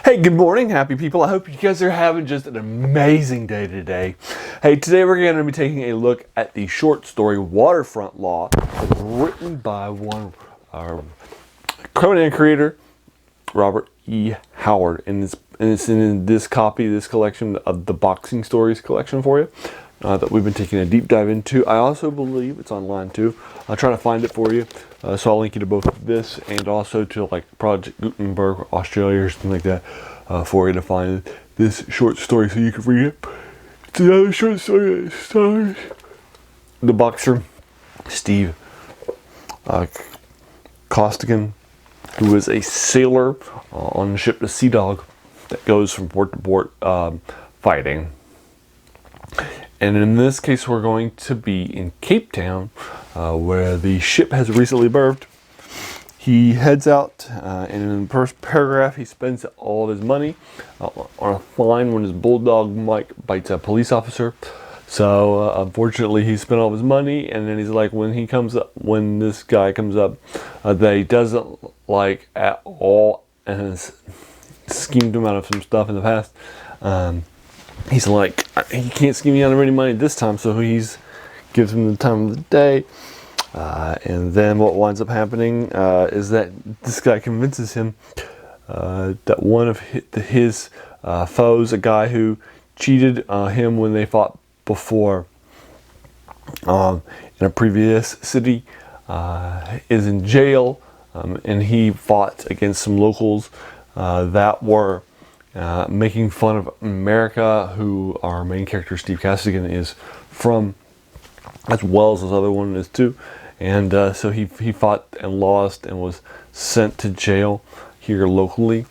Hey, good morning, happy people. I hope you guys are having just an amazing day today. Hey, today we're going to be taking a look at the short story Waterfront Law, written by one Conan creator, Robert E. Howard. And it's in this copy, this collection of the Boxing Stories collection for you that we've been taking a deep dive into. I also believe it's online too. I'll try to find it for you. So I'll link you to both this and also to like Project Gutenberg Australia or something like that for you to find this short story so you can read it. It's another short story that stars the boxer Steve Costigan, who is a sailor on the ship the Sea Dog that goes from port to port fighting. And in this case, we're going to be in Cape Town, where the ship has recently berthed. He heads out, and in the first paragraph, he spends all of his money on a fine when his bulldog Mike bites a police officer. So unfortunately, he spent all of his money, and then he's like, when this guy comes up, that he doesn't like at all, and has schemed him out of some stuff in the past. He's like, he can't scheme me out of any money this time, so he's gives him the time of the day. And then what winds up happening is that this guy convinces him that one of his foes, a guy who cheated him when they fought before in a previous city, is in jail, and he fought against some locals that were making fun of America, who our main character Steve Costigan is from, as well as this other one is too. And so he fought and lost and was sent to jail here locally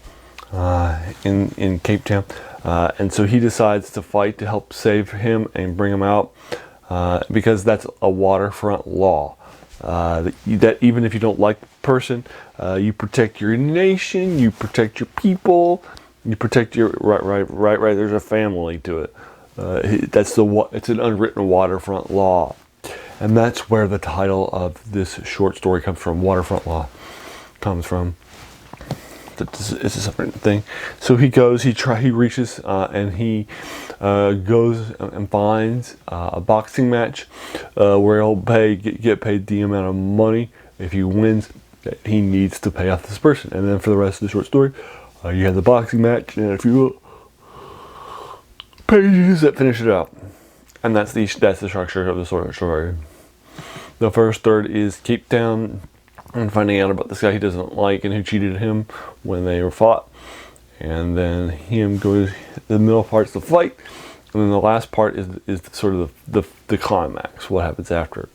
in Cape Town. And so he decides to fight to help save him and bring him out, because that's a waterfront law. That even if you don't like the person, you protect your nation, you protect your people, you protect your right. There's a family to it. It's an unwritten waterfront law, and that's where the title of this short story comes from. Waterfront Law comes from. It's a separate thing. So he goes, he reaches, and he goes and finds a boxing match where he'll get paid the amount of money if he wins that he needs to pay off this person. And then for the rest of the short story, you have the boxing match and a few pages that finish it out. And that's the structure of the story. The first third is Cape Town and finding out about this guy he doesn't like and who cheated him when they were fought. And then him goes, the middle part's the fight. And then the last part is sort of the climax, what happens after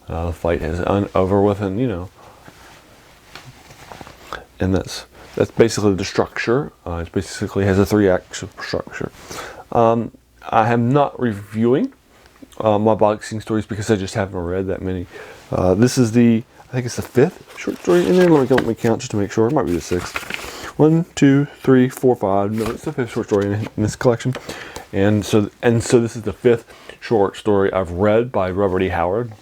the fight is over with, and and that's basically the structure. It basically has a 3-act structure. I am not reviewing my boxing stories because I just haven't read that many. This is I think it's the 5th short story in there. Let me count just to make sure. It might be the 6th. 1, 2, 3, 4, 5. No, it's the 5th short story in this collection. And so this is the 5th short story I've read by Robert E. Howard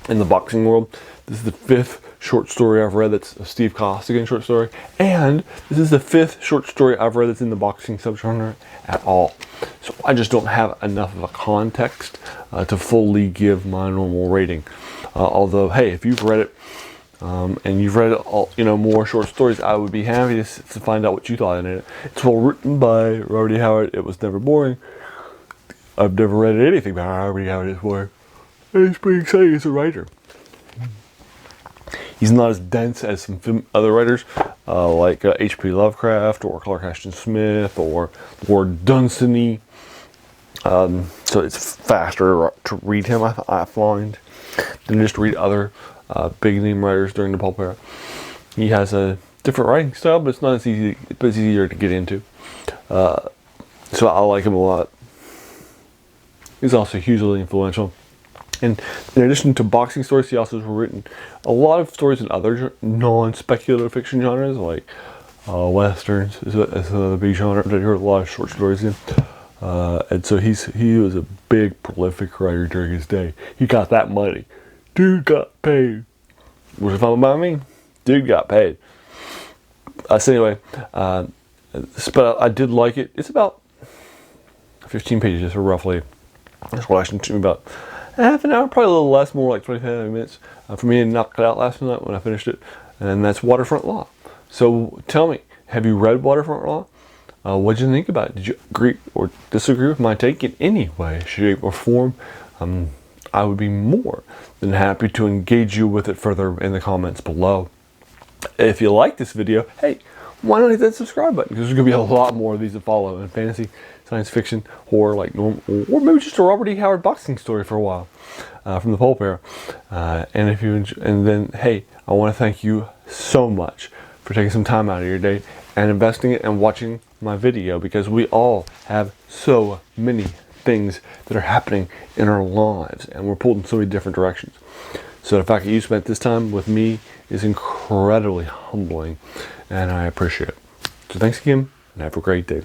in the boxing world. This is the 5th short story I've read that's a Steve Costigan short story. And this is the 5th short story I've read that's in the boxing subgenre at all. So I just don't have enough of a context to fully give my normal rating. Although, hey, if you've read it and you've read all, more short stories, I would be happy to find out what you thought in it. It's well written by Robert E. Howard. It was never boring. I've never read anything by Robert E. Howard before. It's pretty exciting as a writer. He's not as dense as some other writers like H.P. Lovecraft or Clark Ashton Smith or Lord Dunsany. So it's faster to read him, I find, than just read other big name writers during the pulp era. He has a different writing style, but it's not as easy. It's easier to get into. So I like him a lot. He's also hugely influential. And in addition to boxing stories, he also has written a lot of stories in other non-speculative fiction genres, like westerns is another big genre that I heard a lot of short stories in. And so he was a big, prolific writer during his day. He got that money. Dude got paid. Was it fun about me? Dude got paid. So anyway, But I did like it. It's about 15 pages, or roughly. That's what actually took me about half an hour, probably a little less, more like 25 minutes for me to knock it out last night when I finished it. And that's Waterfront Law. So tell me, have you read Waterfront Law? What did you think about it? Did you agree or disagree with my take in any way, shape, or form? I would be more than happy to engage you with it further in the comments below. If you like this video, hey, why not hit that subscribe button? Because there's going to be a lot more of these to follow in fantasy, science fiction, horror, like normal, or maybe just a Robert E. Howard boxing story for a while from the pulp era. And if you and then, hey, I want to thank you so much for taking some time out of your day and investing it and watching my video, because we all have so many things that are happening in our lives and we're pulled in so many different directions. So the fact that you spent this time with me is incredibly humbling, and I appreciate it. So thanks again, and have a great day.